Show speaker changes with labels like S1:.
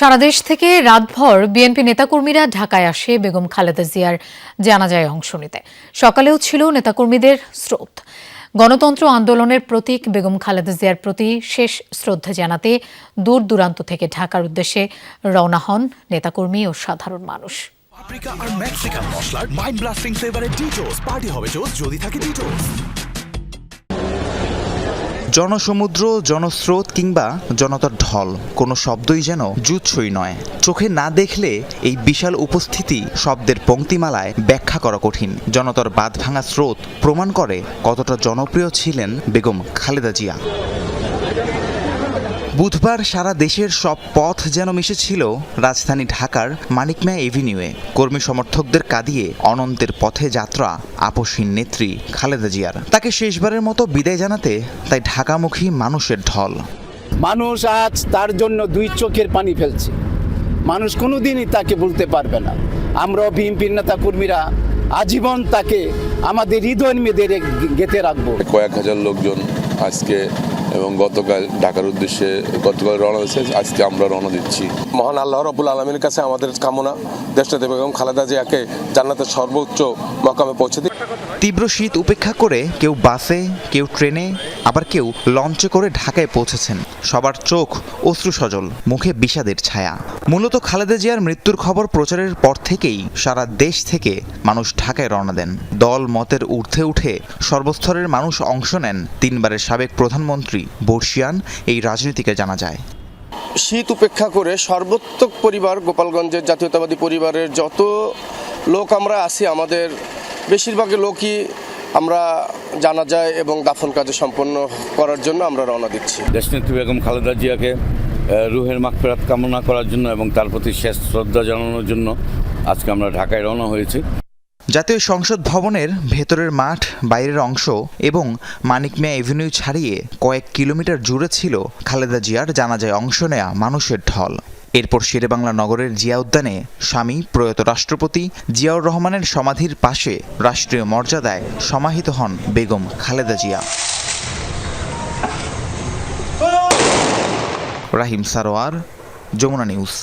S1: সারা দেশ থেকে রাতভর বিএনপি নেতাকর্মীরা ঢাকায় আসে বেগম খালেদা জিয়ার জানাজায় অংশ নিতে। সকালেও ছিল নেতাকর্মীদের স্রোত। গণতন্ত্র আন্দোলনের প্রতীক বেগম খালেদা জিয়ার প্রতি শেষ শ্রদ্ধা জানাতে দূর দূরান্ত থেকে ঢাকার উদ্দেশ্যে রওনা হন নেতাকর্মী ও সাধারণ মানুষ।
S2: পাপরিকা আর মেক্সিকান মশলার মাইন্ড ব্লাস্টিং ফ্লেভারের ডিটোস পার্টি হবে জোস যদি থাকে ডিটোস।
S3: জনসমুদ্র, জনস্রোত কিংবা জনতার ঢল, কোনো শব্দই যেন জুৎসই নয়। চোখে না দেখলে এই বিশাল উপস্থিতি শব্দের পংক্তিমালায় ব্যাখ্যা করা কঠিন। জনতার বাঁধভাঙা স্রোত প্রমাণ করে কতটা জনপ্রিয় ছিলেন বেগম খালেদা জিয়া। বুধবার সারা দেশের সব পথ যেন মিশেছিল রাজধানী ঢাকার মানিক মিয়া এভিনিউয়ে। কর্মী সমর্থকদের কাঁদিয়ে অনন্তের পথে যাত্রা আপসহীন নেত্রী খালেদা জিয়ার। তাকে শেষবারের মতো বিদায় জানাতে তাই ঢাকামুখী মানুষের ঢল।
S4: মানুষ আজ তার জন্য দুই চোখের পানি ফেলছে। মানুষ কোনোদিনই তাকে ভুলতে পারবে না। আমরাও বিএনপির নেতা কর্মীরা আজীবন তাকে আমাদের হৃদয়ের মেয়েদের গেঁথে রাখবো।
S5: কয়েক হাজার লোকজন আজকে এবং গতকাল ঢাকার উদ্দেশ্যে গতকাল রওনা হয়েছে, আজকে আমরা রওনা দিচ্ছি।
S6: মহান আল্লাহ রাব্বুল আলামিনের কাছে আমাদের কামনা দেশনেত্রী বেগম খালেদা জিয়াকে জান্নাতের সর্বোচ্চ মাকামে পৌঁছে দিই।
S3: তীব্র শীত উপেক্ষা করে কেউ বাসে, কেউ ট্রেনে, আবার কেউ লঞ্চে করে ঢাকায় পৌঁছেছেন। সবার চোখ অশ্রু সজল, মুখে বিষাদের ছায়া। মূলত খালেদা জিয়ার মৃত্যুর খবর প্রচারের পর থেকেই সারা দেশ থেকে মানুষ ঢাকায় রওনা দেন। দল মতের ঊর্ধ্বে উঠে সর্বস্তরের মানুষ অংশ নেন তিনবারের সাবেক প্রধানমন্ত্রী বর্ষিয়ান এই রাজনীতিকে জানা যায়।
S6: শীত উপেক্ষা করে সর্বোত্তক পরিবার, গোপালগঞ্জের জাতীয়তাবাদী পরিবারের যত লোক আমরা আছি, আমাদের বেশিরভাগই লোকই আমরা জানাজায় এবং দাফন কাজে সম্পন্ন করার জন্য আমরা রওনা দিচ্ছি।
S7: দেশনেত্রী বেগম খালেদা জিয়াকে রুহের মাগফিরাত কামনা করার জন্য এবং তার প্রতি শেষ শ্রদ্ধা জানানোর জন্য আজকে আমরা ঢাকায় রওনা হয়েছি।
S3: জাতীয় সংসদ ভবনের ভেতরের মাঠ, বাইরের অংশ এবং মানিক মিয়া এভিনিউ ছাড়িয়ে কয়েক কিলোমিটার জুড়ে ছিল খালেদা জিয়ার জানাজায় অংশ নেয়া মানুষের ঢল। এরপর শেরেবাংলা নগরের জিয়া উদ্যানে স্বামী প্রয়াত রাষ্ট্রপতি জিয়াউর রহমানের সমাধির পাশে রাষ্ট্রীয় মর্যাদায় সমাহিত হন বেগম খালেদা জিয়া। রাহিম সারোয়ার, যমুনা নিউজ।